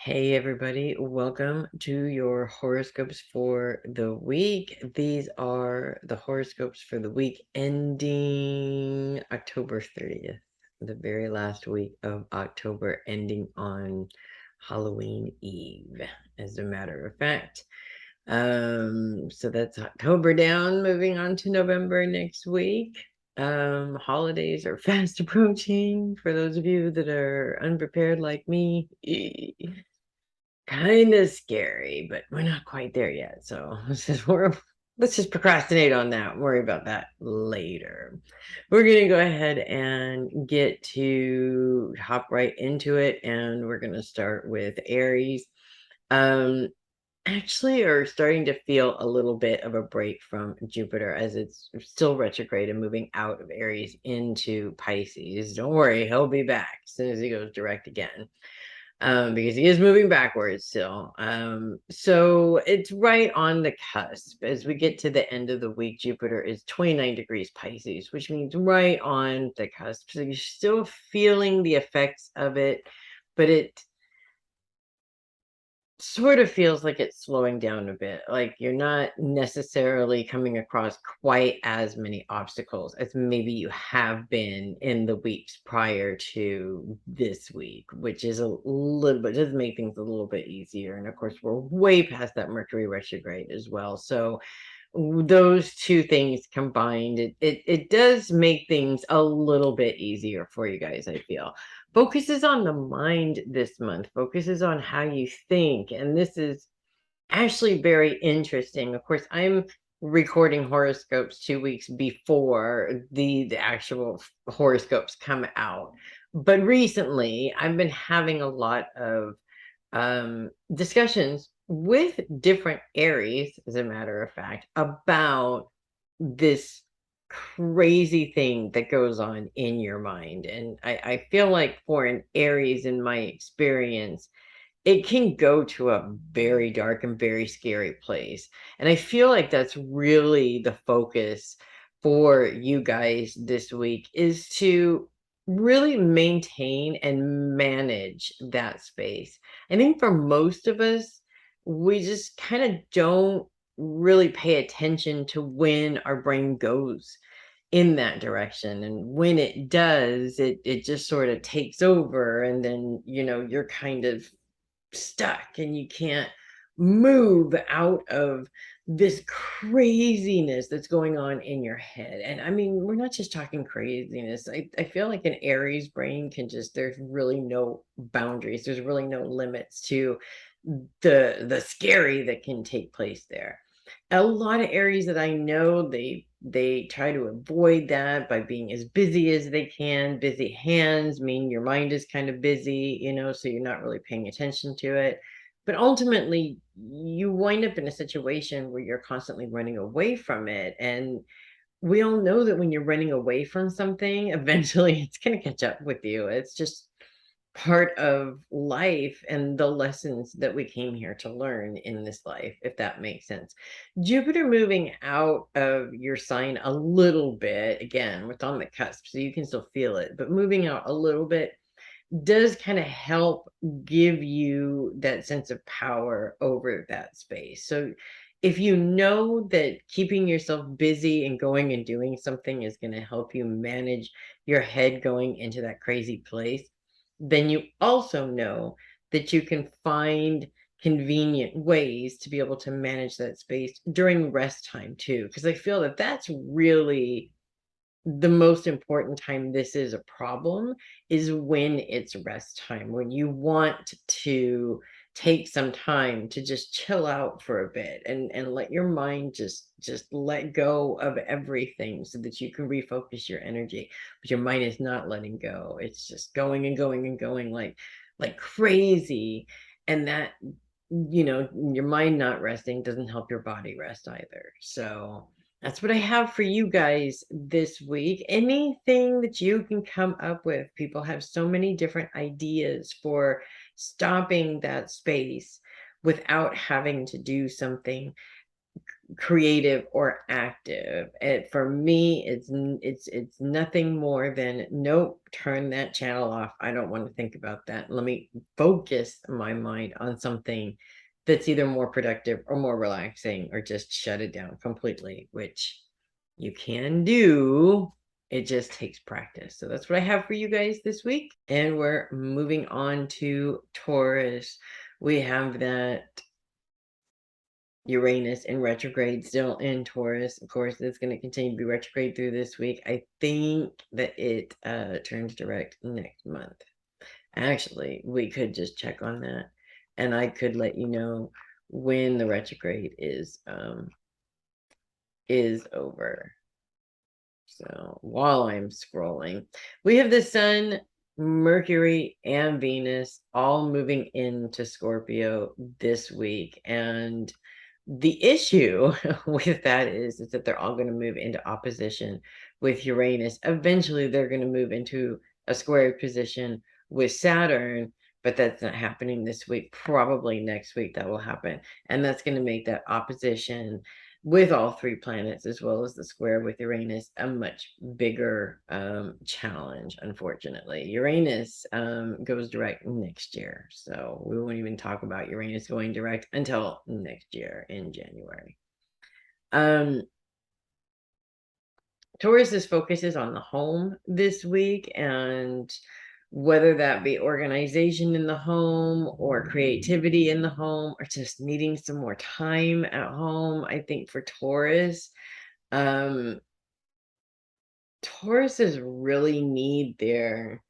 Hey everybody, welcome to your horoscopes for the week. These are the horoscopes for the week ending October 30th, the very last week of October, ending on Halloween Eve, as a matter of fact. So that's October down, moving on to November next week. Holidays are fast approaching for those of you that are unprepared like me. Kind of scary, but we're not quite there yet. So let's just procrastinate on that. Worry about that later. We're gonna go ahead and get to hop right into it, and we're gonna start with Aries. Um, Actually are starting to feel a little bit of a break from Jupiter as it's still retrograde and moving out of Aries into Pisces. Don't worry, he'll be back as soon as he goes direct again, because he is moving backwards still. So it's right on the cusp. As we get to the end of the week, Jupiter is 29 degrees Pisces, which means right on the cusp. So you're still feeling the effects of it, but it sort of feels like it's slowing down a bit. Like you're not necessarily coming across quite as many obstacles as maybe you have been in the weeks prior to this week, which is a little bit, does make things a little bit easier. And of course, we're way past that Mercury retrograde as well. So those two things combined, it does make things a little bit easier for you guys, I feel. Focuses on the mind this month, focuses on how you think, and this is actually very interesting. Of course, I'm recording horoscopes 2 weeks before the actual horoscopes come out, but recently I've been having a lot of discussions with different Aries, as a matter of fact, about this crazy thing that goes on in your mind. And I feel like for an Aries, in my experience, it can go to a very dark and very scary place. And I feel like that's really the focus for you guys this week, is to really maintain and manage that space. I think for most of us, we just kind of don't really pay attention to when our brain goes in that direction, and when it does, it just sort of takes over, and then you're kind of stuck and you can't move out of this craziness that's going on in your head. And I mean, we're not just talking craziness. I feel like an Aries brain can just, there's really no boundaries, there's really no limits to the scary that can take place there. A lot of Aries that I know, they try to avoid that by being as busy as they can. Busy hands mean your mind is kind of busy, so you're not really paying attention to it. But ultimately, you wind up in a situation where you're constantly running away from it. And we all know that when you're running away from something, eventually it's going to catch up with you. It's just part of life and the lessons that we came here to learn in this life, if that makes sense. Jupiter moving out of your sign a little bit, again, it's on the cusp, so you can still feel it, but moving out a little bit does kind of help give you that sense of power over that space. So if you know that keeping yourself busy and going and doing something is going to help you manage your head going into that crazy place, then you also know that you can find convenient ways to be able to manage that space during rest time too. Because I feel that that's really the most important time this is a problem, is when it's rest time, when you want to take some time to just chill out for a bit and let your mind just let go of everything so that you can refocus your energy. But your mind is not letting go, it's just going and going and going like crazy. And that, your mind not resting doesn't help your body rest either. So that's what I have for you guys this week. Anything that you can come up with. People have so many different ideas for stopping that space without having to do something creative or active. For me, it's nothing more than, nope, turn that channel off. I don't want to think about that. Let me focus my mind on something that's either more productive or more relaxing, or just shut it down completely, which you can do. It just takes practice. So that's what I have for you guys this week. And we're moving on to Taurus. We have that Uranus in retrograde still in Taurus. Of course, it's going to continue to be retrograde through this week. I think that it turns direct next month. Actually, we could just check on that, and I could let you know when the retrograde is over. So while I'm scrolling, we have the Sun, Mercury, and Venus all moving into Scorpio this week. And the issue with that is that they're all going to move into opposition with Uranus. Eventually, they're going to move into a square position with Saturn, but that's not happening this week. Probably next week that will happen. And that's going to make that opposition with all three planets, as well as the square with Uranus, a much bigger challenge, unfortunately. Uranus goes direct next year, so we won't even talk about Uranus going direct until next year in January. Taurus's focus is on the home this week, and whether that be organization in the home or creativity in the home or just needing some more time at home. I think for Taurus, Tauruses really need their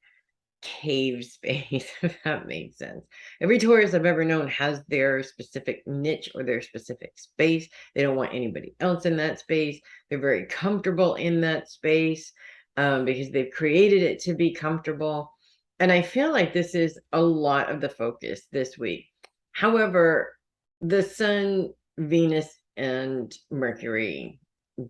cave space, if that makes sense. Every Taurus I've ever known has their specific niche or their specific space. They don't want anybody else in that space. They're very comfortable in that space because they've created it to be comfortable. And I feel like this is a lot of the focus this week. However, the Sun, Venus, and Mercury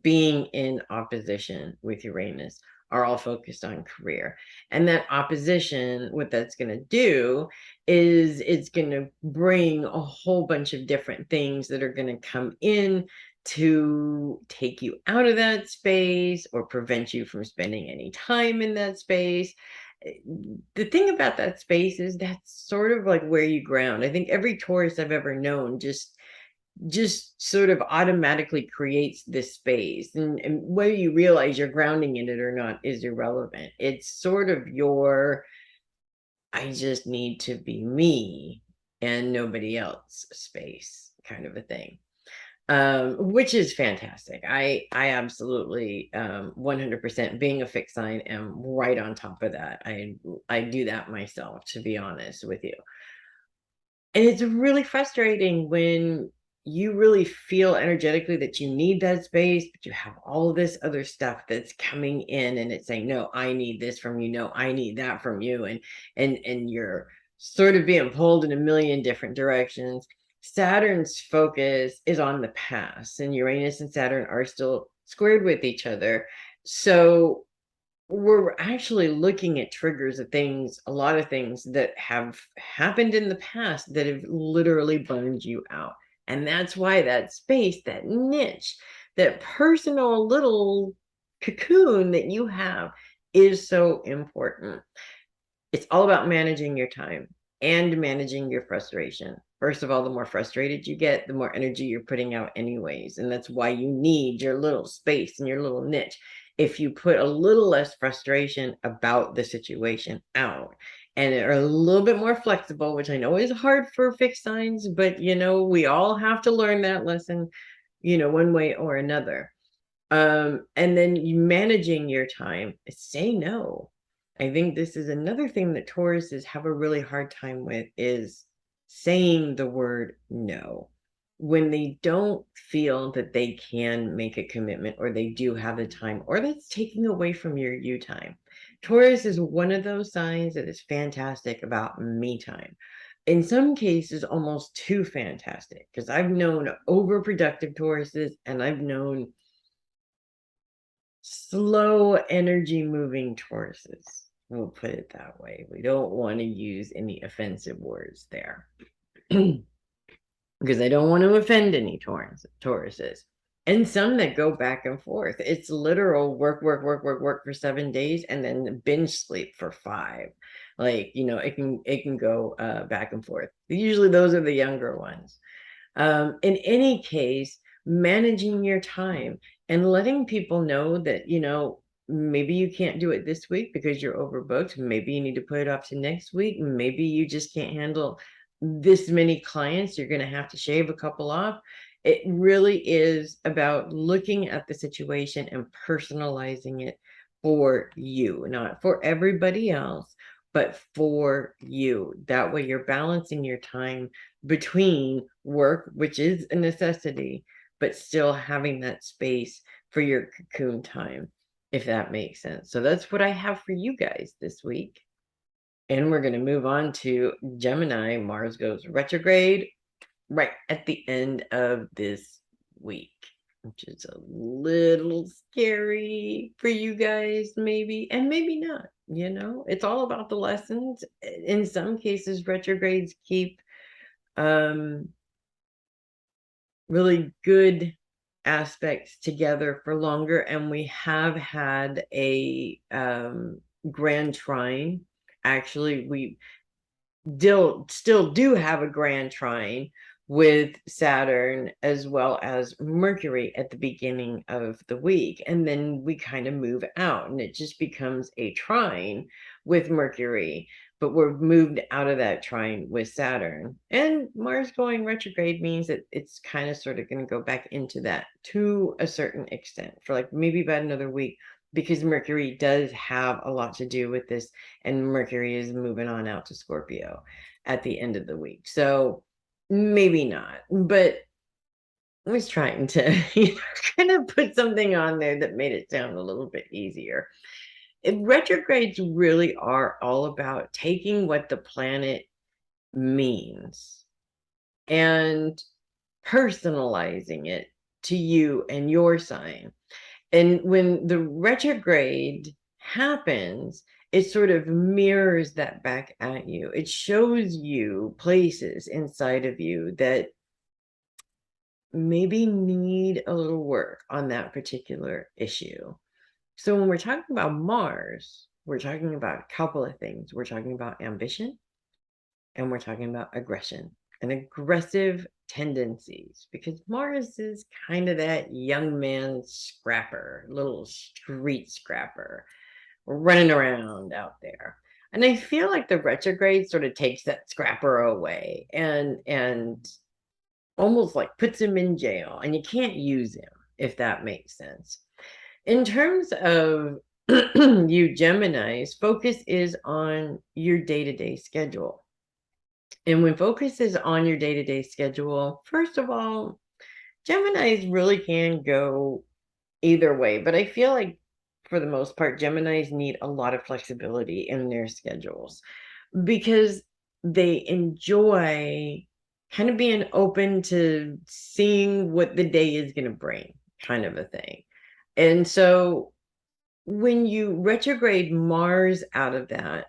being in opposition with Uranus are all focused on career. And that opposition, what that's going to do is it's going to bring a whole bunch of different things that are going to come in to take you out of that space or prevent you from spending any time in that space. The thing about that space is that's sort of like where you ground. I think every Taurus I've ever known just sort of automatically creates this space, and whether you realize you're grounding in it or not is irrelevant. It's sort of your, I just need to be me and nobody else space kind of a thing, which is fantastic. I absolutely 100%, being a fixed sign, am right on top of that. I do that myself, to be honest with you. And it's really frustrating when you really feel energetically that you need that space, but you have all this other stuff that's coming in and it's saying, no, I need this from you. No, I need that from you. And you're sort of being pulled in a million different directions. Saturn's focus is on the past, and Uranus and Saturn are still squared with each other. So we're actually looking at triggers of things, a lot of things that have happened in the past that have literally burned you out. And that's why that space, that niche, that personal little cocoon that you have is so important. It's all about managing your time and managing your frustration. First of all, the more frustrated you get, the more energy you're putting out anyways. And that's why you need your little space and your little niche. If you put a little less frustration about the situation out and are a little bit more flexible, which I know is hard for fixed signs, but we all have to learn that lesson, one way or another. And then you managing your time, say no. I think this is another thing that Tauruses have a really hard time with, is saying the word no. When they don't feel that they can make a commitment, or they do have the time, or that's taking away from your you time. Taurus is one of those signs that is fantastic about me time. In some cases, almost too fantastic, because I've known overproductive Tauruses and I've known slow energy moving Tauruses. We'll put it that way. We don't want to use any offensive words there because I don't want to offend any Tauruses. and some that go back and forth. It's literal work, work, work, work, work for 7 days and then binge sleep for 5. Like, it can go back and forth. Usually those are the younger ones. In any case, managing your time and letting people know that, maybe you can't do it this week because you're overbooked. Maybe you need to put it off to next week. Maybe you just can't handle this many clients. You're going to have to shave a couple off. It really is about looking at the situation and personalizing it for you, not for everybody else, but for you. That way you're balancing your time between work, which is a necessity, but still having that space for your cocoon time, if that makes sense. So that's what I have for you guys this week. And we're going to move on to Gemini. Mars goes retrograde right at the end of this week, which is a little scary for you guys, maybe, and maybe not. It's all about the lessons. In some cases, retrogrades keep really good aspects together for longer, and we have had a grand trine. Actually, we still do have a grand trine with Saturn as well as Mercury at the beginning of the week, and then we kind of move out and it just becomes a trine with Mercury, but we're moved out of that trine with Saturn. And Mars going retrograde means that it's kind of sort of going to go back into that to a certain extent for like maybe about another week, because Mercury does have a lot to do with this, and Mercury is moving on out to Scorpio at the end of the week. So maybe not, but I was trying to kind of put something on there that made it sound a little bit easier. Retrogrades really are all about taking what the planet means and personalizing it to you and your sign. And when the retrograde happens, it sort of mirrors that back at you. It shows you places inside of you that maybe need a little work on that particular issue. So when we're talking about Mars, we're talking about a couple of things. We're talking about ambition, and we're talking about aggression and aggressive tendencies, because Mars is kind of that young man scrapper, little street scrapper, running around out there. And I feel like the retrograde sort of takes that scrapper away and almost like puts him in jail, and you can't use him, if that makes sense. In terms of you Geminis, focus is on your day-to-day schedule. And when focus is on your day-to-day schedule, first of all, Geminis really can go either way, but I feel like for the most part, Geminis need a lot of flexibility in their schedules because they enjoy kind of being open to seeing what the day is going to bring, kind of a thing. And so when you retrograde Mars out of that,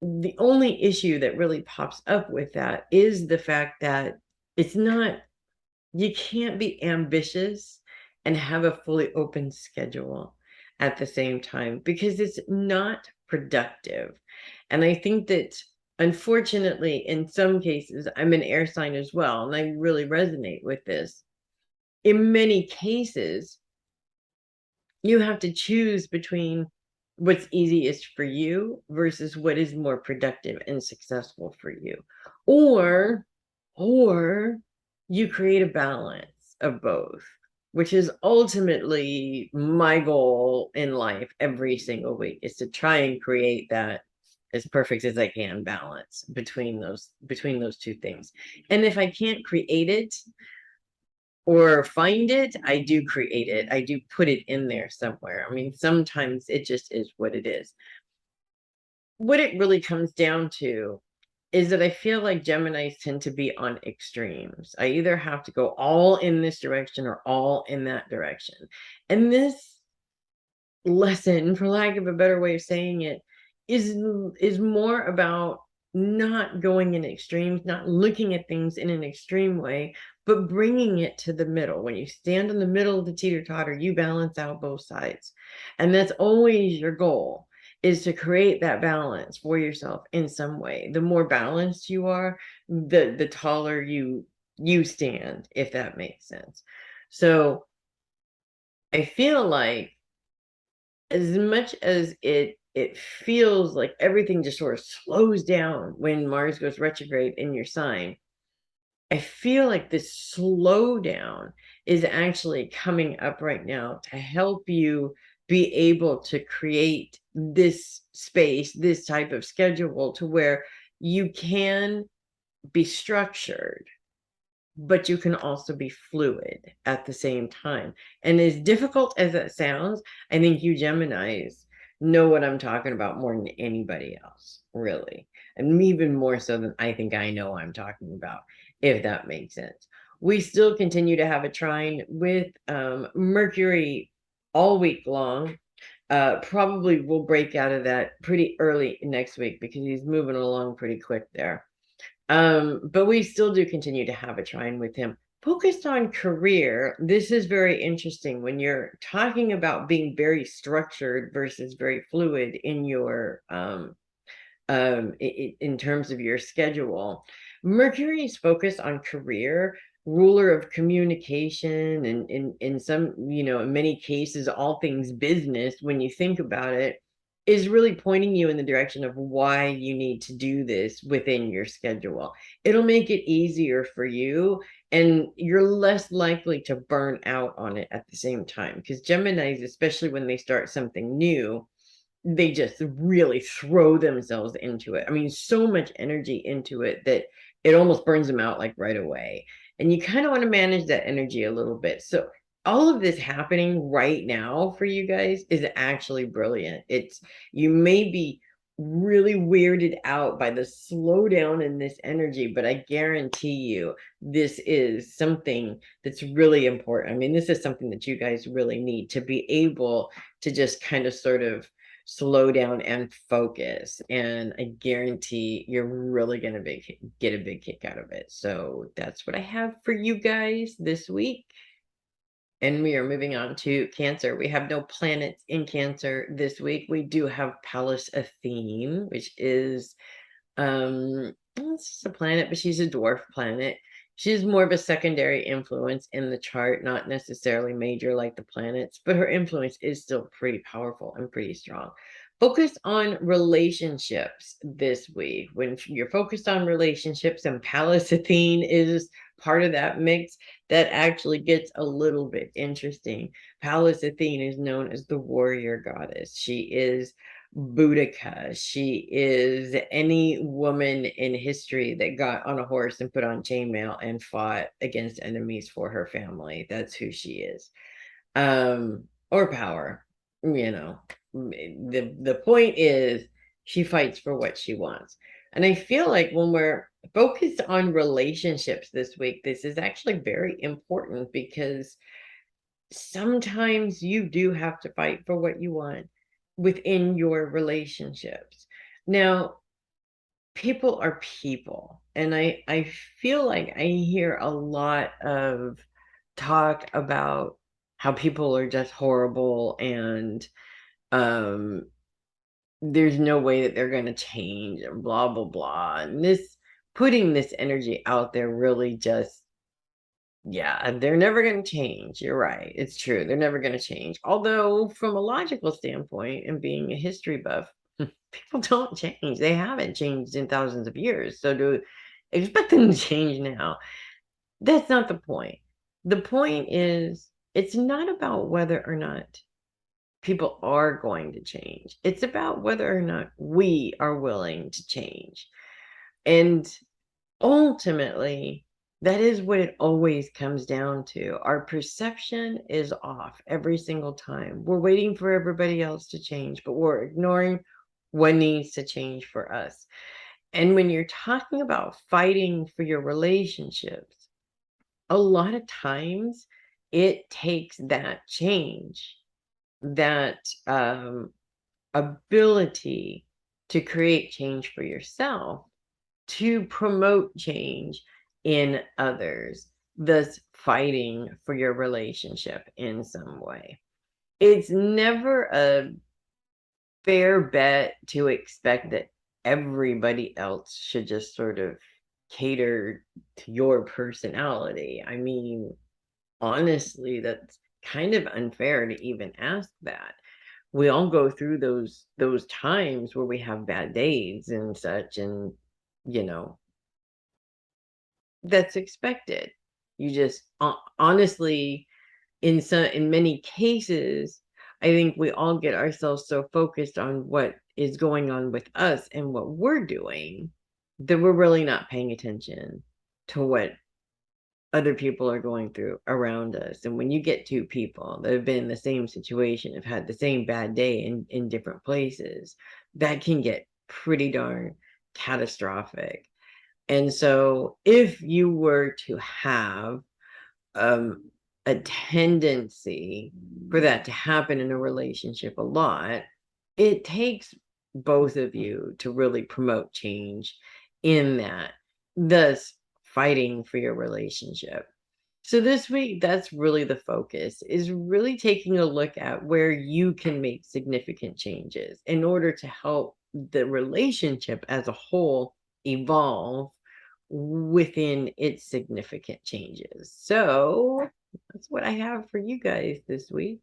the only issue that really pops up with that is the fact that it's not, you can't be ambitious and have a fully open schedule at the same time, because it's not productive. And I think that unfortunately, in some cases, I'm an air sign as well, and I really resonate with this. In many cases, you have to choose between what's easiest for you versus what is more productive and successful for you. Or you create a balance of both, which is ultimately my goal in life every single week, is to try and create that as perfect as I can balance between those two things. And if I can't create it or find it, I do create it. I do put it in there somewhere. I mean, sometimes it just is what it is. What it really comes down to is that I feel like Geminis tend to be on extremes. I either have to go all in this direction or all in that direction. And this lesson, for lack of a better way of saying it, is more about not going in extremes, not looking at things in an extreme way, but bringing it to the middle. When you stand in the middle of the teeter-totter, you balance out both sides. And that's always your goal, is to create that balance for yourself in some way. The more balanced you are, the taller you stand, if that makes sense. So I feel like, as much as it feels like everything just sort of slows down when Mars goes retrograde in your sign, I feel like this slowdown is actually coming up right now to help you be able to create this space, this type of schedule, to where you can be structured, but you can also be fluid at the same time. And as difficult as that sounds, I think you Geminis know what I'm talking about more than anybody else, really. And even more so than I think I know I'm talking about, if that makes sense. We still continue to have a trine with Mercury all week long. Probably will break out of that pretty early next week because he's moving along pretty quick there. But we still do continue to have a trine with him. Focused on career, this is very interesting when you're talking about being very structured versus very fluid in your in terms of your schedule. Mercury's focus on career, ruler of communication, and in some, in many cases, all things business, when you think about it, is really pointing you in the direction of why you need to do this within your schedule. It'll make it easier for you, and you're less likely to burn out on it at the same time. Because Geminis, especially when they start something new, they just really throw themselves into it. I mean, so much energy into it that it almost burns them out like right away. And you kind of want to manage that energy a little bit. So all of this happening right now for you guys is actually brilliant. You may be really weirded out by the slowdown in this energy, but I guarantee you this is something that's really important. I mean, this is something that you guys really need to be able to just kind of sort of slow down and focus. And I guarantee you're really going to get a big kick out of it. So that's what I have for you guys this week. And we are moving on to Cancer. We have no planets in Cancer this week. We do have Pallas Athene, which is it's just a planet, but she's a dwarf planet. She's more of a secondary influence in the chart, not necessarily major like the planets, but her influence is still pretty powerful and pretty strong. Focus on relationships this week. When you're focused on relationships and Pallas Athene is part of that mix, that actually gets a little bit interesting. Pallas Athene is known as the warrior goddess. She is Boudica. She is any woman in history that got on a horse and put on chainmail and fought against enemies for her family. That's who she is. Or power, the point is she fights for what she wants. And I feel like when we're focused on relationships this week, this is actually very important, because sometimes you do have to fight for what you want within your relationships. Now, people are people, and I feel like I hear a lot of talk about how people are just horrible, and um there's no way that they're going to change, and blah blah blah. And this, putting this energy out there, really just, yeah, they're never going to change. You're right. It's true. They're never going to change. Although, from a logical standpoint and being a history buff, people don't change. They haven't changed in thousands of years. So to expect them to change now, that's not the point. The point is, it's not about whether or not people are going to change. It's about whether or not we are willing to change. And ultimately, that is what it always comes down to. Our perception is off every single time. We're waiting for everybody else to change, but we're ignoring what needs to change for us. And when you're talking about fighting for your relationships, a lot of times it takes that change, that ability to create change for yourself, to promote change in others. thus fighting for your relationship in some way. It's never a fair bet to expect that everybody else should just sort of cater to your personality. I mean, honestly, that's kind of unfair to even ask that. We all go through those times where we have bad days and such, and you know, that's expected. You just honestly, in many cases, I think we all get ourselves so focused on what is going on with us and what we're doing that we're really not paying attention to what other people are going through around us. And when you get two people that have been in the same situation, have had the same bad day in different places, that can get pretty darn catastrophic. And so if you were to have um, a tendency for that to happen in a relationship a lot, it takes both of you to really promote change in that, thus fighting for your relationship. So this week, that's really the focus, is really taking a look at where you can make significant changes in order to help the relationship as a whole evolve within its significant changes. So that's what I have for you guys this week.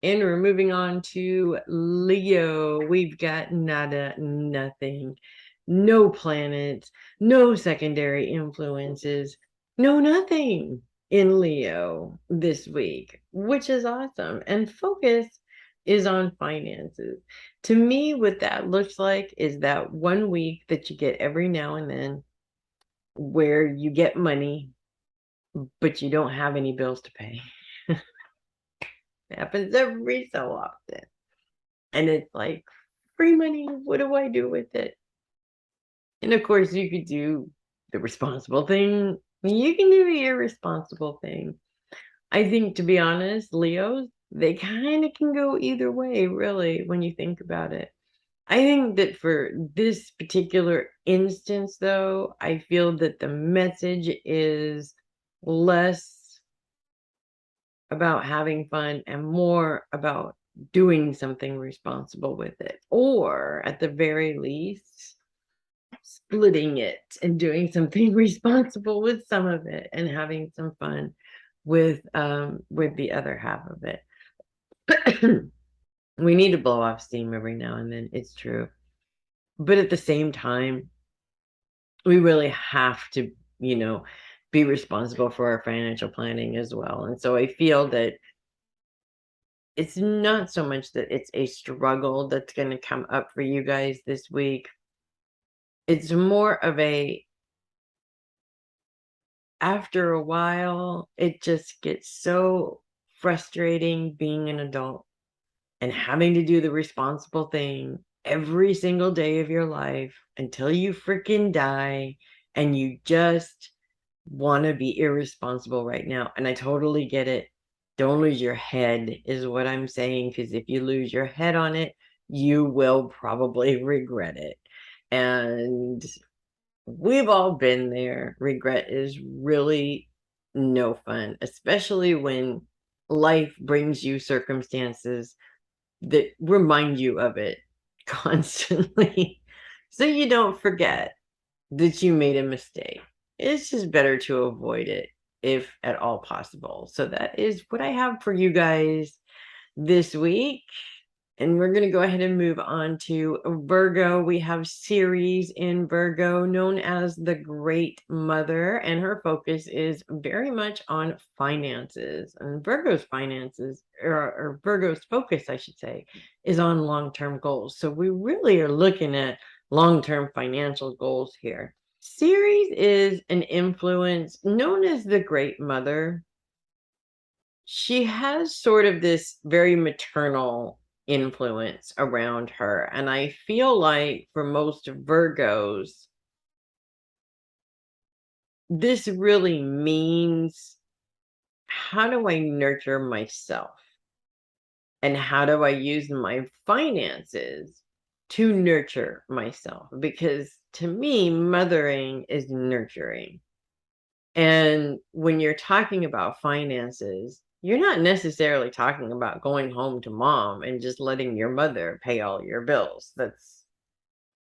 And we're moving on to Leo. We've got nada, nothing, no planets, no secondary influences, no nothing in Leo this week, which is awesome. And focus is on finances. To me, what that looks like is that one week that you get every now and then where you get money, but you don't have any bills to pay. It happens every so often. And it's like, free money, what do I do with it? And of course, you could do the responsible thing. You can do the irresponsible thing. I think, to be honest, Leos, they kind of can go either way, really, when you think about it. I think that for this particular instance, though, I feel that the message is less about having fun and more about doing something responsible with it, or at the very least, splitting it and doing something responsible with some of it and having some fun with the other half of it. We need to blow off steam every now and then, it's true. But at the same time, we really have to, be responsible for our financial planning as well. And so I feel that it's not so much that it's a struggle that's going to come up for you guys this week. It's more of a, after a while, it just gets so frustrating being an adult and having to do the responsible thing every single day of your life until you freaking die, and you just want to be irresponsible right now. And I totally get it. Don't lose your head is what I'm saying, because if you lose your head on it, you will probably regret it. And we've all been there. Regret is really no fun, especially when life brings you circumstances that remind you of it constantly. So you don't forget that you made a mistake. It's just better to avoid it if at all possible. So that is what I have for you guys this week. And we're going to go ahead and move on to Virgo. We have Ceres in Virgo, known as the Great Mother, and her focus is very much on finances. And Virgo's finances, or Virgo's focus, I should say, is on long-term goals. So we really are looking at long-term financial goals here. Ceres is an influence known as the Great Mother. She has sort of this very maternal influence around her. And I feel like for most Virgos, this really means, how do I nurture myself? And how do I use my finances to nurture myself? Because to me, mothering is nurturing. And when you're talking about finances, you're not necessarily talking about going home to mom and just letting your mother pay all your bills. That's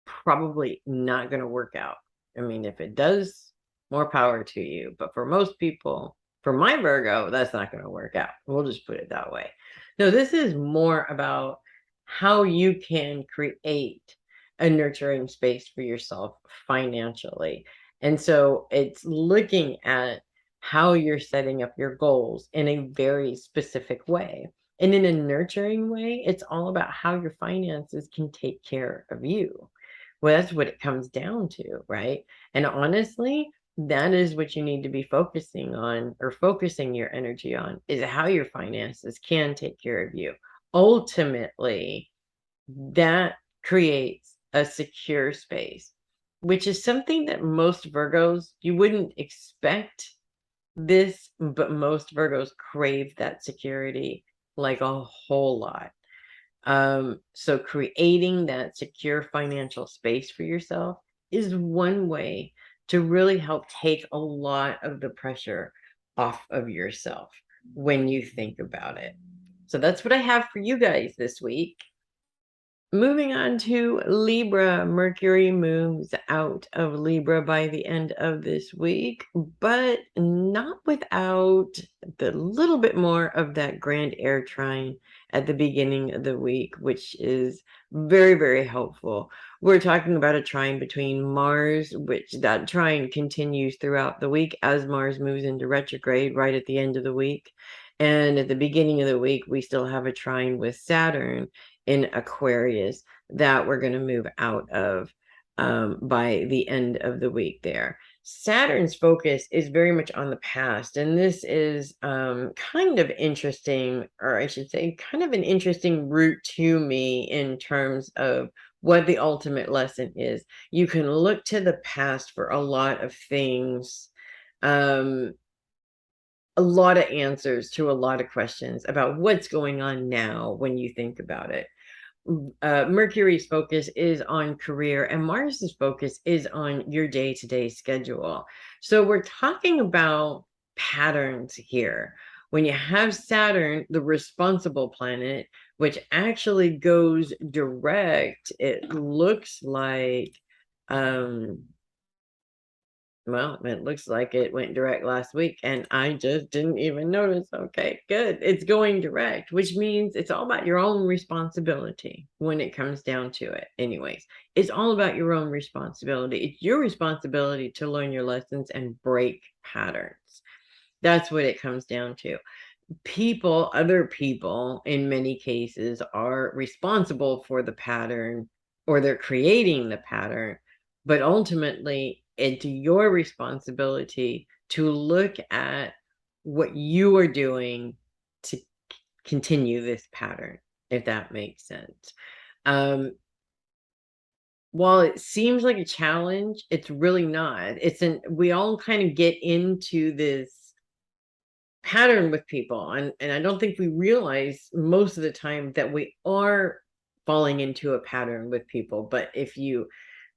probably not going to work out. I mean, if it does, more power to you. But for most people, for my Virgo, that's not going to work out. We'll just put it that way. No, this is more about how you can create a nurturing space for yourself financially. And so it's looking at how you're setting up your goals in a very specific way. And in a nurturing way, it's all about how your finances can take care of you. Well, that's what it comes down to, right? And honestly, that is what you need to be focusing on, or focusing your energy on, is how your finances can take care of you. Ultimately, that creates a secure space, which is something that most Virgos, you wouldn't expect this, but most Virgos crave that security like a whole lot. So creating that secure financial space for yourself is one way to really help take a lot of the pressure off of yourself when you think about it. So that's what I have for you guys this week. Moving on to Libra, Mercury moves out of Libra by the end of this week, but not without the little bit more of that grand air trine at the beginning of the week, which is very, very helpful. We're talking about a trine between Mars, which that trine continues throughout the week as Mars moves into retrograde right at the end of the week. And at the beginning of the week, we still have a trine with Saturn in Aquarius that we're going to move out of by the end of the week there. Saturn's focus is very much on the past, and this is kind of interesting, or I should say, kind of an interesting route to me in terms of what the ultimate lesson is. You can look to the past for a lot of things, a lot of answers to a lot of questions about what's going on now when you think about it. Mercury's focus is on career, and Mars's focus is on your day-to-day schedule. So we're talking about patterns here. When you have Saturn, the responsible planet, which actually goes direct, it looks like well, it looks like it went direct last week, and I just didn't even notice. Okay, good. It's going direct, which means it's all about your own responsibility when it comes down to it. Anyways, it's all about your own responsibility. It's your responsibility to learn your lessons and break patterns. That's what it comes down to. Other people, in many cases, are responsible for the pattern, or they're creating the pattern, but ultimately it's your responsibility to look at what you are doing to continue this pattern, if that makes sense. While it seems like a challenge, it's really not. We all kind of get into this pattern with people, and I don't think we realize most of the time that we are falling into a pattern with people. But if you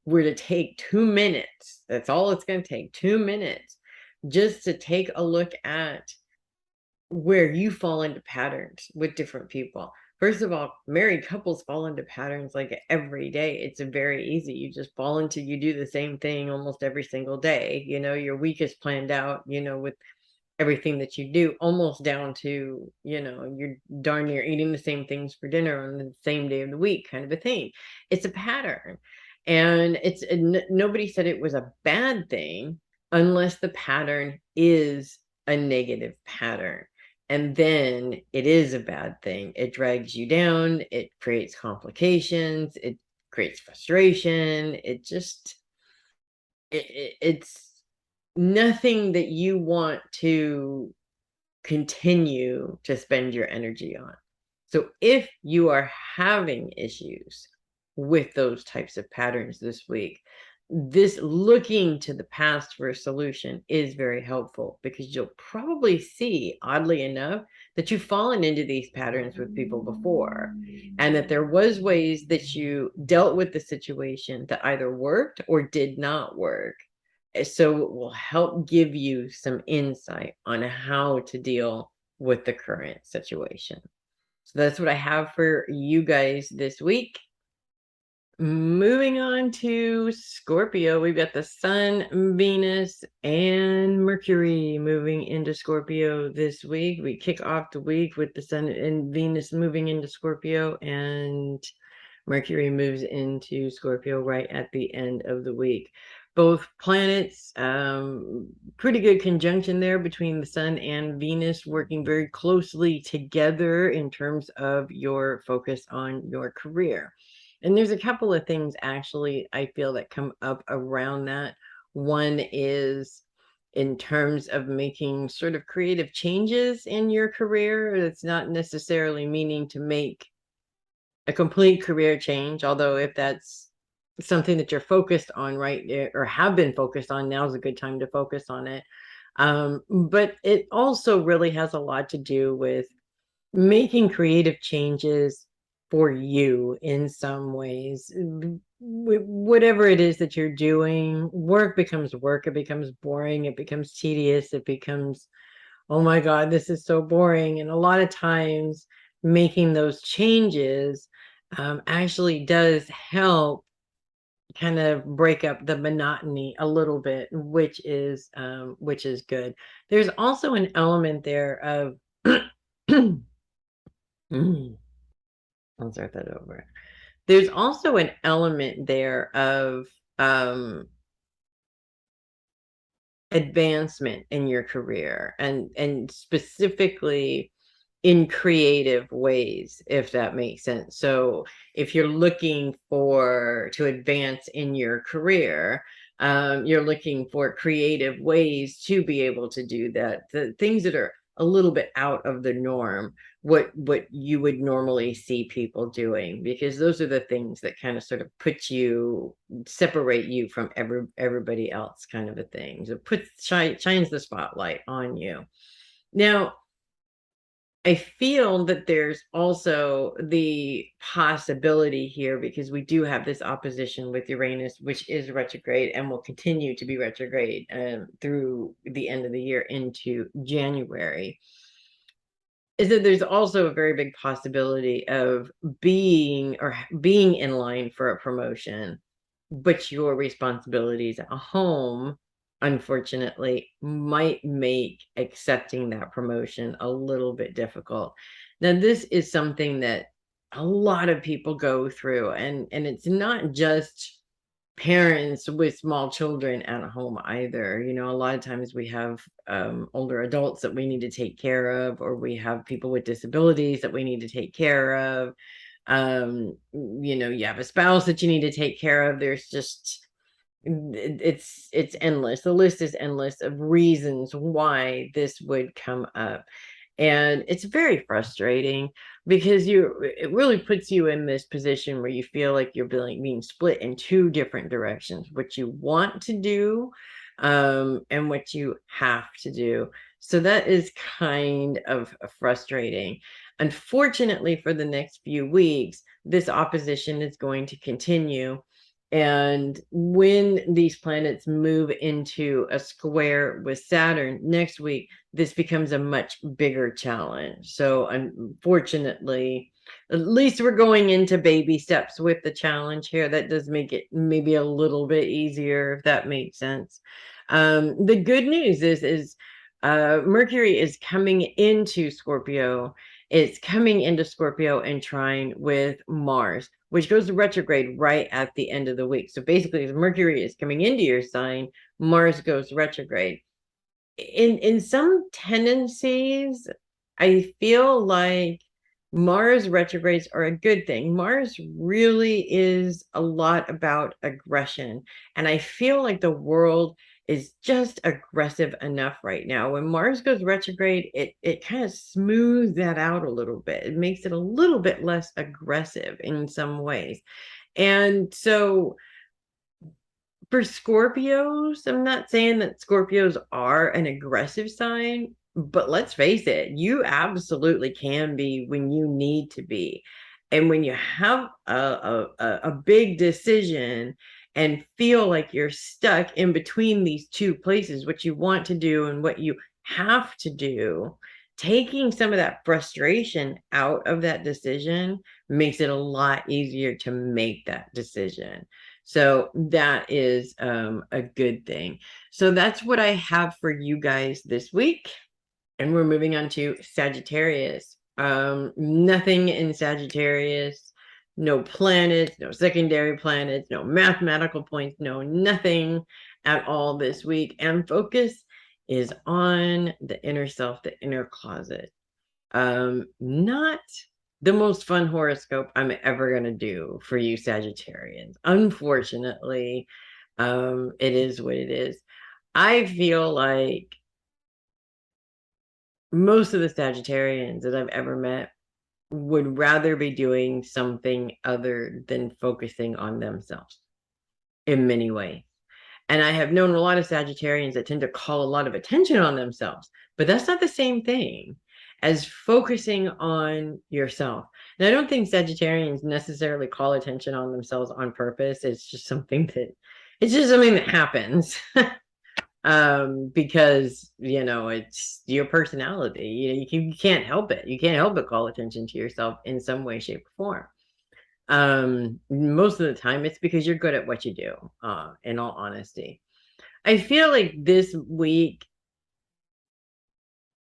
were to take 2 minutes, that's all it's going to take, 2 minutes, just to take a look at where you fall into patterns with different people. First of all, married couples fall into patterns like every day. It's very easy. You just fall into, you do the same thing almost every single day. Your week is planned out, with everything that you do, almost down to, you're darn near eating the same things for dinner on the same day of the week, kind of a thing. It's a pattern. And nobody said it was a bad thing unless the pattern is a negative pattern. And then it is a bad thing. It drags you down. It creates complications. It creates frustration. It's nothing that you want to continue to spend your energy on. So if you are having issues with those types of patterns this week, this looking to the past for a solution is very helpful, because you'll probably see, oddly enough, that you've fallen into these patterns with people before, and that there was ways that you dealt with the situation that either worked or did not work. So it will help give you some insight on how to deal with the current situation. So that's what I have for you guys this week. Moving on to Scorpio, we've got the Sun, Venus, and Mercury moving into Scorpio this week. We kick off the week with the Sun and Venus moving into Scorpio, and Mercury moves into Scorpio right at the end of the week. Both planets, pretty good conjunction there between the Sun and Venus, working very closely together in terms of your focus on your career. And there's a couple of things actually I feel that come up around that. One is in terms of making sort of creative changes in your career. It's not necessarily meaning to make a complete career change, although if that's something that you're focused on right or have been focused on, now's a good time to focus on it. But it also really has a lot to do with making creative changes for you in some ways. Whatever it is that you're doing, work becomes work, it becomes boring, it becomes tedious, it becomes, oh my God, this is so boring. And a lot of times making those changes actually does help kind of break up the monotony a little bit, which is good. There's also an element there of I'll start that over. There's also an element there of advancement in your career, and specifically in creative ways, if that makes sense. So if you're looking to advance in your career, you're looking for creative ways to be able to do that. The things that are a little bit out of the norm, what you would normally see people doing, because those are the things that kind of sort of separate you from everybody else, kind of a thing. So shines the spotlight on you. Now, I feel that there's also the possibility here, because we do have this opposition with Uranus, which is retrograde and will continue to be retrograde through the end of the year into January, is that there's also a very big possibility of being in line for a promotion, but your responsibilities at home, unfortunately, might make accepting that promotion a little bit difficult. Now, this is something that a lot of people go through, and it's not just parents with small children at home either. You know, a lot of times we have older adults that we need to take care of, or we have people with disabilities that we need to take care of. You have a spouse that you need to take care of. There's just, it's endless. The list is endless of reasons why this would come up. And it's very frustrating, because it really puts you in this position where you feel like you're being split in two different directions: what you want to do, and what you have to do. So that is kind of frustrating. Unfortunately, for the next few weeks, this opposition is going to continue. And when these planets move into a square with Saturn next week, this becomes a much bigger challenge. So unfortunately, at least we're going into baby steps with the challenge here. That does make it maybe a little bit easier, if that makes sense. The good news is Mercury is coming into Scorpio. It's coming into Scorpio and trine with Mars, which goes retrograde right at the end of the week. So basically, as Mercury is coming into your sign, Mars goes retrograde. In some tendencies, I feel like Mars retrogrades are a good thing. Mars really is a lot about aggression, and I feel like the world is just aggressive enough right now. When Mars goes retrograde, it kind of smooths that out a little bit. It makes it a little bit less aggressive in some ways. And so for Scorpios, I'm not saying that Scorpios are an aggressive sign, but let's face it, you absolutely can be when you need to be. And when you have a big decision and feel like you're stuck in between these two places, what you want to do and what you have to do, taking some of that frustration out of that decision makes it a lot easier to make that decision. So that is a good thing. So that's what I have for you guys this week. And we're moving on to Sagittarius. Nothing in Sagittarius, no planets, no secondary planets, no mathematical points, no nothing at all this week. And focus is on the inner self, the inner closet. Not the most fun horoscope I'm ever going to do for you Sagittarians. Unfortunately, it is what it is. I feel like most of the Sagittarians that I've ever met would rather be doing something other than focusing on themselves in many ways. And I have known a lot of Sagittarians that tend to call a lot of attention on themselves, but that's not the same thing as focusing on yourself. And I don't think Sagittarians necessarily call attention on themselves on purpose. It's just something that happens. Because it's your personality. You can't help it. You can't help but call attention to yourself in some way, shape, or form. Most of the time it's because you're good at what you do, in all honesty. I feel like this week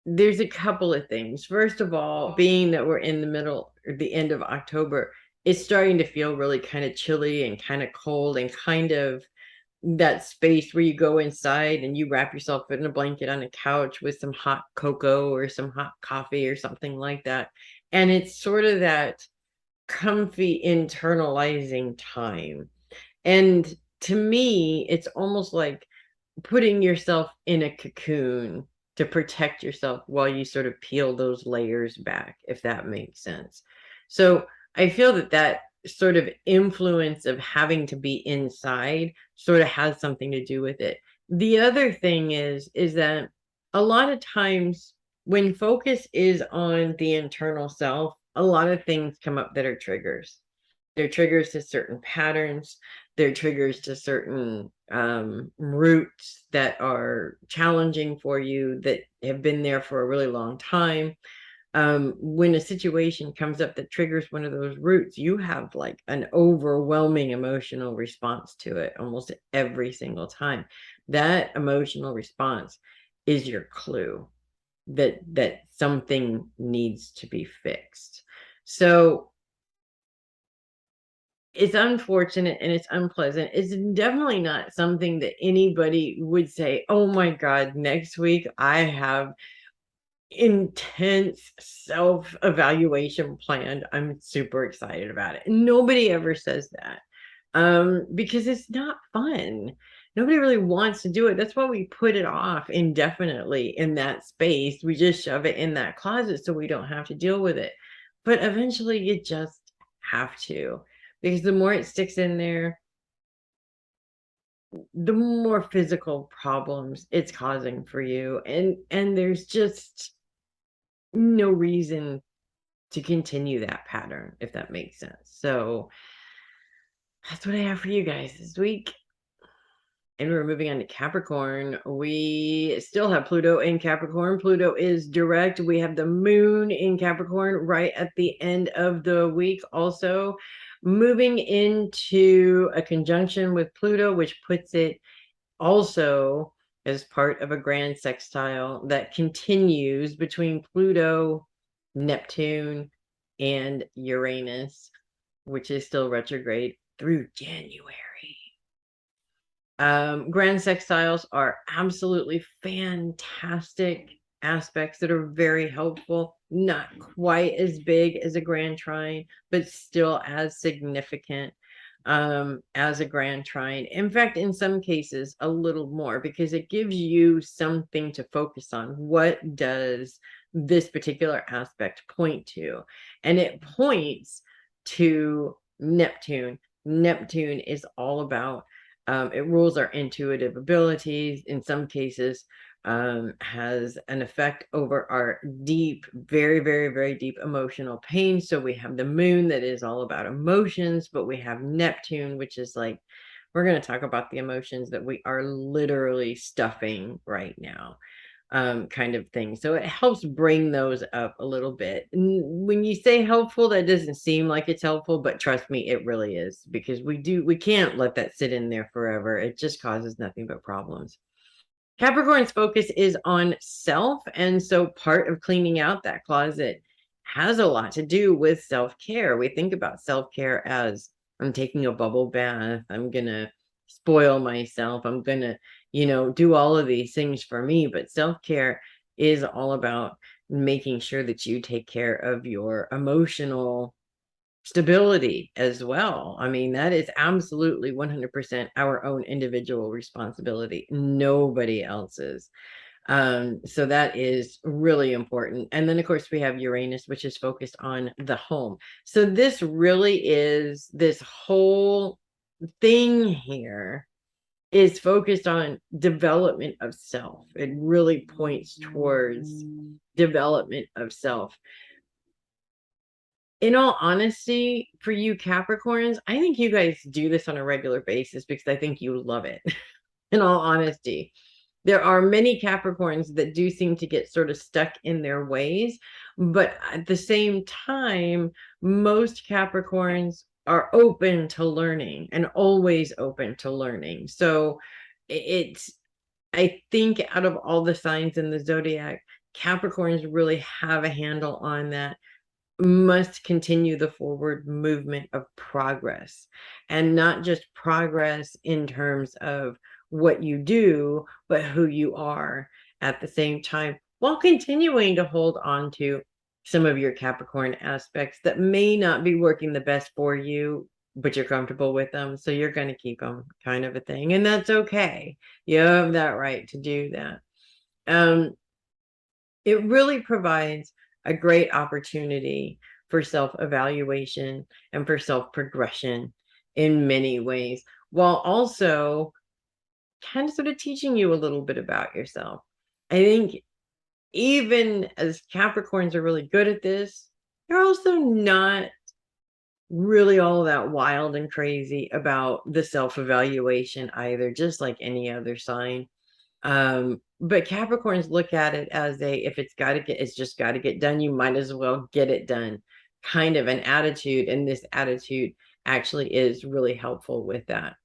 there's a couple of things. First of all, being that we're in the middle or the end of October, it's starting to feel really kind of chilly and kind of cold and kind of that space where you go inside and you wrap yourself in a blanket on a couch with some hot cocoa or some hot coffee or something like that. And it's sort of that comfy internalizing time. And to me, it's almost like putting yourself in a cocoon to protect yourself while you sort of peel those layers back, if that makes sense. So I feel that sort of influence of having to be inside sort of has something to do with it. The other thing is that a lot of times when focus is on the internal self, a lot of things come up that are triggers. They're triggers to certain patterns. They're triggers to certain roots that are challenging for you, that have been there for a really long time. When a situation comes up that triggers one of those roots, you have like an overwhelming emotional response to it almost every single time. That emotional response is your clue that something needs to be fixed. So it's unfortunate and it's unpleasant. It's definitely not something that anybody would say, oh my God, next week I have intense self-evaluation planned. I'm super excited about it. Nobody ever says that, because it's not fun. Nobody really wants to do it. That's why we put it off indefinitely in that space. We just shove it in that closet so we don't have to deal with it. But eventually you just have to, because the more it sticks in there, the more physical problems it's causing for you. And there's just no reason to continue that pattern, if that makes sense. So that's what I have for you guys this week. And we're moving on to Capricorn. We still have Pluto in Capricorn. Pluto is direct. We have the moon in Capricorn right at the end of the week. Also moving into a conjunction with Pluto, which puts it also as part of a grand sextile that continues between Pluto, Neptune, and Uranus, which is still retrograde through January. Grand sextiles are absolutely fantastic aspects that are very helpful, not quite as big as a grand trine, but still as significant as a grand trine. In fact, in some cases, a little more, because it gives you something to focus on. What does this particular aspect point to? And it points to Neptune. Neptune is all about it rules our intuitive abilities. In some cases, has an effect over our deep, very, very, very deep emotional pain. So we have the moon that is all about emotions, but we have Neptune, which is like We're going to talk about the emotions that we are literally stuffing right now, kind of thing. So it helps bring those up a little bit. And when you say helpful, that doesn't seem like it's helpful, but trust me, it really is, because we can't let that sit in there forever. It just causes nothing but problems. Capricorn's focus is on self. And so part of cleaning out that closet has a lot to do with self-care. We think about self-care as, I'm taking a bubble bath, I'm going to spoil myself, I'm going to, do all of these things for me. But self-care is all about making sure that you take care of your emotional stability as well. I mean, that is absolutely 100% our own individual responsibility, nobody else's. So that is really important. And then, of course, we have Uranus, which is focused on the home. So this really is, this whole thing here is focused on development of self. It really points towards development of self. In all honesty, for you Capricorns, I think you guys do this on a regular basis because I think you love it. In all honesty, there are many Capricorns that do seem to get sort of stuck in their ways, but at the same time, most Capricorns are open to learning and always open to learning. So it's, I think out of all the signs in the zodiac, Capricorns really have a handle on that, must continue the forward movement of progress, and not just progress in terms of what you do, but who you are at the same time, while continuing to hold on to some of your Capricorn aspects that may not be working the best for you, but you're comfortable with them. So you're going to keep them, kind of a thing. And that's okay. You have that right to do that. It really provides a great opportunity for self-evaluation and for self-progression in many ways, while also kind of sort of teaching you a little bit about yourself. I think even as Capricorns are really good at this, they're also not really all that wild and crazy about the self-evaluation either, just like any other sign. But Capricorns look at it as a, if it's just got to get done, you might as well get it done, kind of an attitude. And this attitude actually is really helpful with that.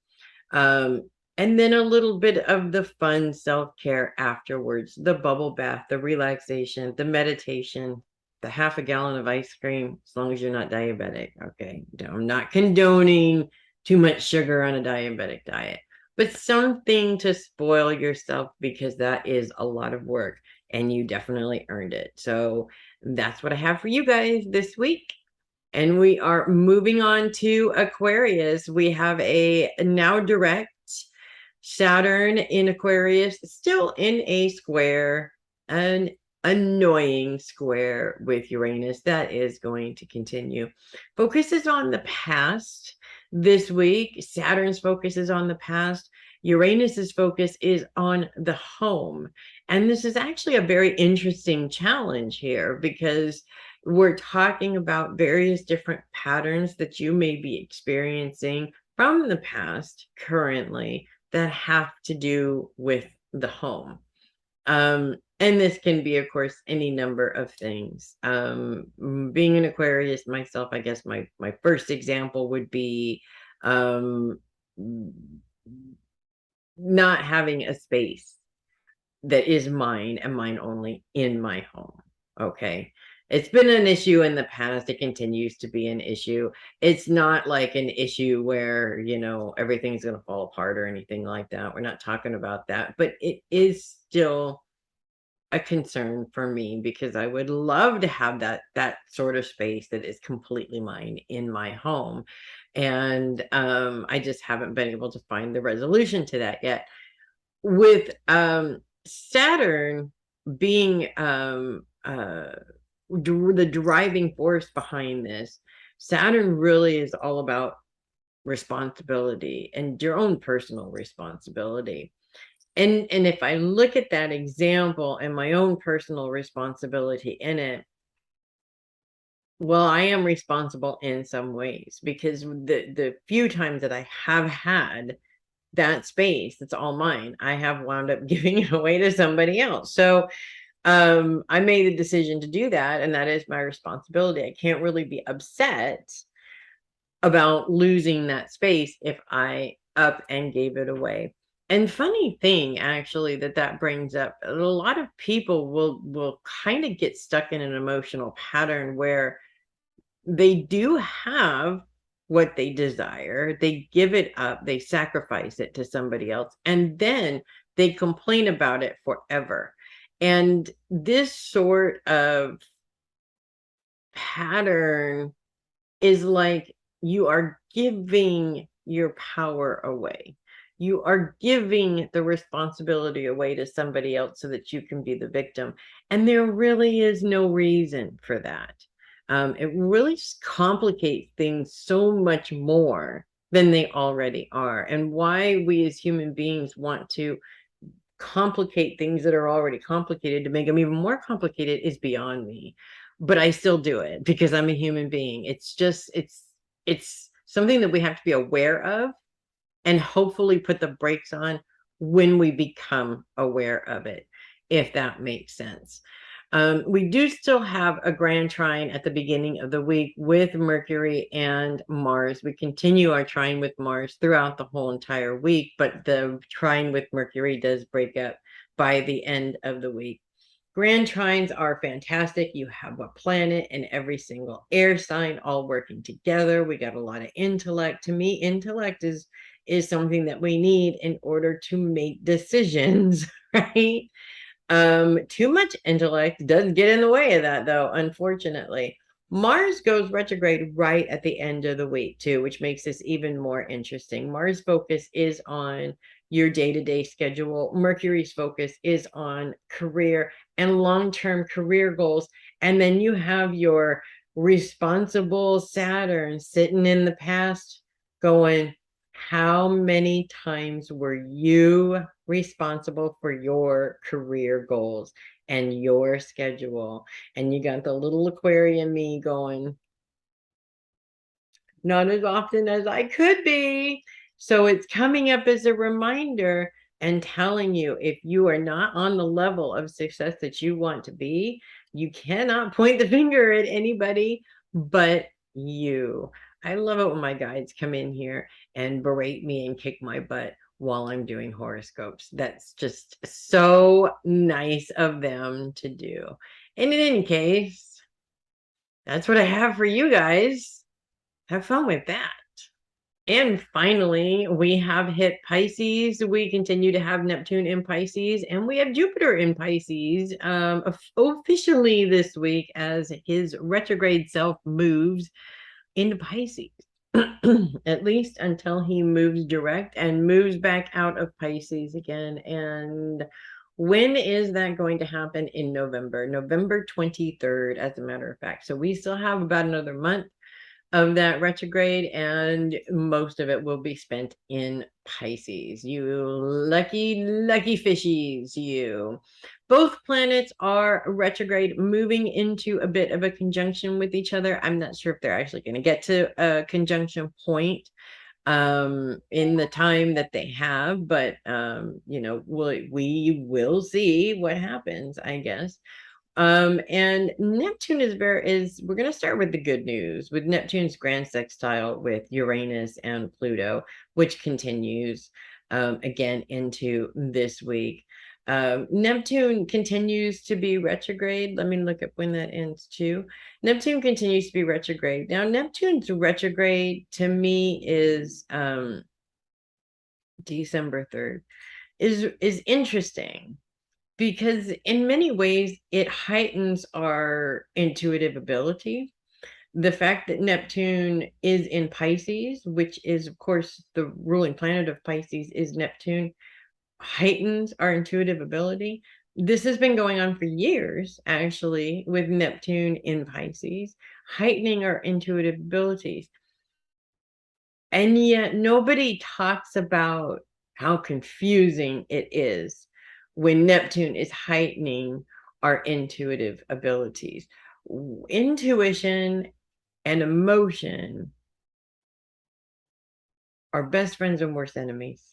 And then a little bit of the fun self-care afterwards, the bubble bath, the relaxation, the meditation, the half a gallon of ice cream, as long as you're not diabetic. Okay. I'm not condoning too much sugar on a diabetic diet, but something to spoil yourself, because that is a lot of work and you definitely earned it. So that's what I have for you guys this week. And we are moving on to Aquarius. We have a now direct Saturn in Aquarius, still in a square, an annoying square with Uranus. That is going to continue. Focuses on the past this week. Saturn's focus is on the past. Uranus's focus is on the home. And this is actually a very interesting challenge here, because we're talking about various different patterns that you may be experiencing from the past currently that have to do with the home. And this can be, of course, any number of things. Being an Aquarius myself, I guess my first example would be not having a space that is mine and mine only in my home. Okay. It's been an issue in the past. It continues to be an issue. It's not like an issue where, everything's going to fall apart or anything like that. We're not talking about that, but it is still a concern for me, because I would love to have that sort of space that is completely mine in my home. And I just haven't been able to find the resolution to that yet. With Saturn being the driving force behind this, Saturn really is all about responsibility and your own personal responsibility. And if I look at that example and my own personal responsibility in it, well, I am responsible in some ways, because the few times that I have had that space that's all mine, I have wound up giving it away to somebody else. So I made a decision to do that, and that is my responsibility. I can't really be upset about losing that space if I up and gave it away. And funny thing, actually, that brings up, a lot of people will kind of get stuck in an emotional pattern where they do have what they desire, they give it up, they sacrifice it to somebody else, and then they complain about it forever. And this sort of pattern is like you are giving your power away. You are giving the responsibility away to somebody else so that you can be the victim. And there really is no reason for that. It really just complicates things so much more than they already are. And why we as human beings want to complicate things that are already complicated to make them even more complicated is beyond me. But I still do it because I'm a human being. It's just it's something that we have to be aware of and hopefully put the brakes on when we become aware of it, if that makes sense. We do still have a grand trine at the beginning of the week with Mercury and Mars. We continue our trine with Mars throughout the whole entire week, but the trine with Mercury does break up by the end of the week. Grand trines are fantastic. You have a planet in every single air sign all working together. We got a lot of intellect. To me, intellect is something that we need in order to make decisions, right? Too much intellect does get in the way of that, though, unfortunately. Mars goes retrograde right at the end of the week, too, which makes this even more interesting. Mars' focus is on your day-to-day schedule. Mercury's focus is on career and long-term career goals. And then you have your responsible Saturn sitting in the past going, how many times were you responsible for your career goals and your schedule? And you got the little Aquarian me going, not as often as I could be. So it's coming up as a reminder and telling you, if you are not on the level of success that you want to be, you cannot point the finger at anybody but you. I love it when my guides come in here and berate me and kick my butt while I'm doing horoscopes. That's just so nice of them to do. And in any case, that's what I have for you guys. Have fun with that. And finally, we have hit Pisces. We continue to have Neptune in Pisces, and we have Jupiter in Pisces officially this week as his retrograde self moves into Pisces, at least until he moves direct and moves back out of Pisces again. And when is that going to happen? In November, November 23rd, as a matter of fact. So we still have about another month of that retrograde, and most of it will be spent in Pisces. You lucky, lucky fishies, you. Both planets are retrograde, moving into a bit of a conjunction with each other. I'm not sure if they're actually going to get to a conjunction point in the time that they have, but you know, we will see what happens, I guess. And Neptune is we're going to start with the good news with Neptune's grand sextile with Uranus and Pluto, which continues again into this week. Neptune continues to be retrograde. Let me look up when that ends too. Neptune continues to be retrograde. Now, Neptune's retrograde to me is December 3rd is interesting, because in many ways it heightens our intuitive ability. The fact that Neptune is in Pisces, which is of course the ruling planet of Pisces is Neptune, heightens our intuitive ability. This has been going on for years, actually, with Neptune in Pisces, heightening our intuitive abilities. And yet nobody talks about how confusing it is when Neptune is heightening our intuitive abilities. Intuition and emotion are best friends and worst enemies.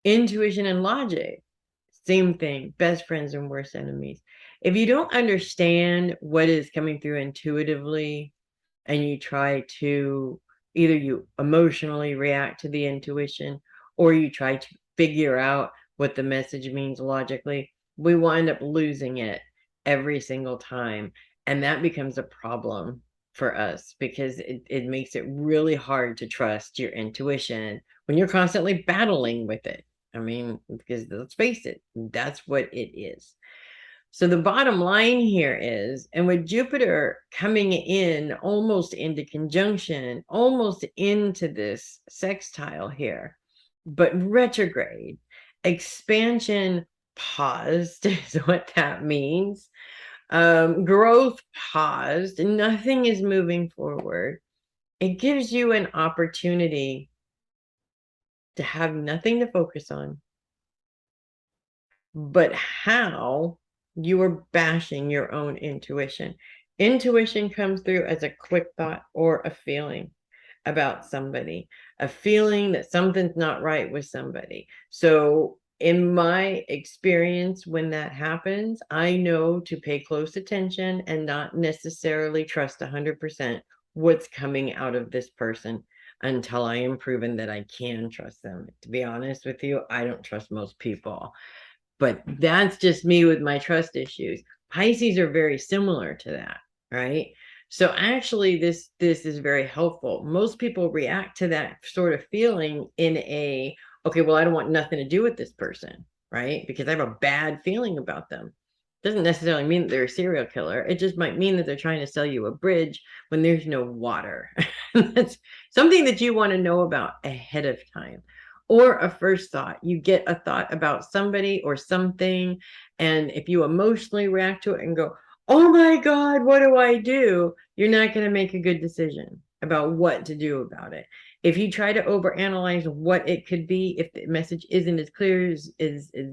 Intuition and logic, same thing, best friends and worst enemies. If you don't understand what is coming through intuitively, and you try to, either you emotionally react to the intuition, or you try to figure out what the message means logically, we wind up losing it every single time. And that becomes a problem for us, because it makes it really hard to trust your intuition when you're constantly battling with it. I mean, because let's face it, that's what it is. So the bottom line here is, and with Jupiter coming in almost into conjunction, almost into this sextile here, but retrograde, expansion paused is what that means. Growth paused, nothing is moving forward. It gives you an opportunity to have nothing to focus on, but how you are bashing your own intuition. Intuition comes through as a quick thought or a feeling about somebody, a feeling that something's not right with somebody. So, in my experience, when that happens, I know to pay close attention and not necessarily trust 100% what's coming out of this person until I am proven that I can trust them. To be honest with you, I don't trust most people. But that's just me with my trust issues. Pisces are very similar to that, right? So actually this is very helpful. Most people react to that sort of feeling in a, okay, well, I don't want nothing to do with this person, right? Because I have a bad feeling about them. Doesn't necessarily mean that they're a serial killer. It just might mean that they're trying to sell you a bridge when there's no water. That's something that you want to know about ahead of time. Or a first thought. You get a thought about somebody or something, and if you emotionally react to it and go, oh my God, what do I do? You're not going to make a good decision about what to do about it. If you try to overanalyze what it could be, if the message isn't as clear as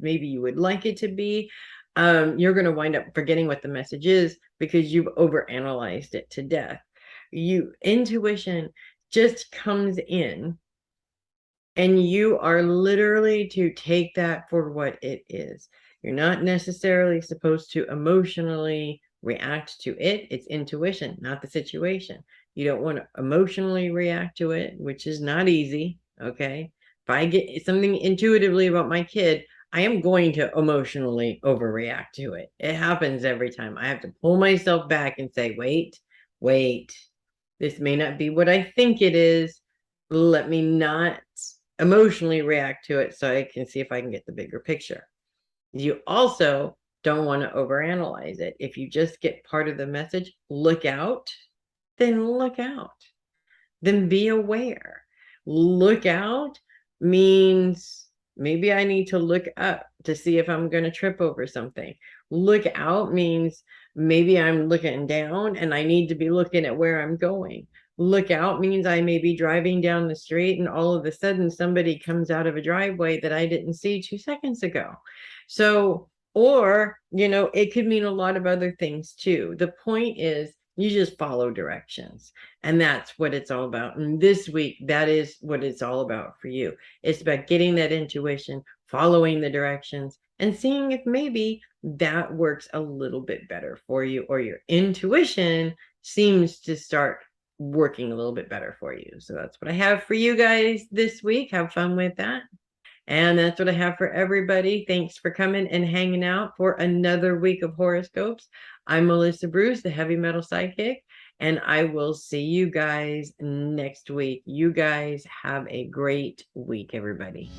maybe you would like it to be, you're going to wind up forgetting what the message is because you've overanalyzed it to death. Intuition just comes in, and you are literally to take that for what it is. You're not necessarily supposed to emotionally react to it. It's intuition, not the situation. You don't want to emotionally react to it, which is not easy. Okay. If I get something intuitively about my kid, I am going to emotionally overreact to it. It happens every time. I have to pull myself back and say, wait, this may not be what I think it is. Let me not emotionally react to it so I can see if I can get the bigger picture. You also don't want to overanalyze it. If you just get part of the message, look out, then look out. Then be aware. Look out means maybe I need to look up to see if I'm going to trip over something. Look out means maybe I'm looking down and I need to be looking at where I'm going. Look out means I may be driving down the street and all of a sudden somebody comes out of a driveway that I didn't see 2 seconds ago. So, or, it could mean a lot of other things too. The point is you just follow directions. And that's what it's all about. And this week, that is what it's all about for you. It's about getting that intuition, following the directions, and seeing if maybe that works a little bit better for you, or your intuition seems to start working a little bit better for you. So that's what I have for you guys this week. Have fun with that. And that's what I have for everybody. Thanks for coming and hanging out for another week of horoscopes. I'm Melissa Bruce, the heavy metal psychic, and I will see you guys next week. You guys have a great week, everybody.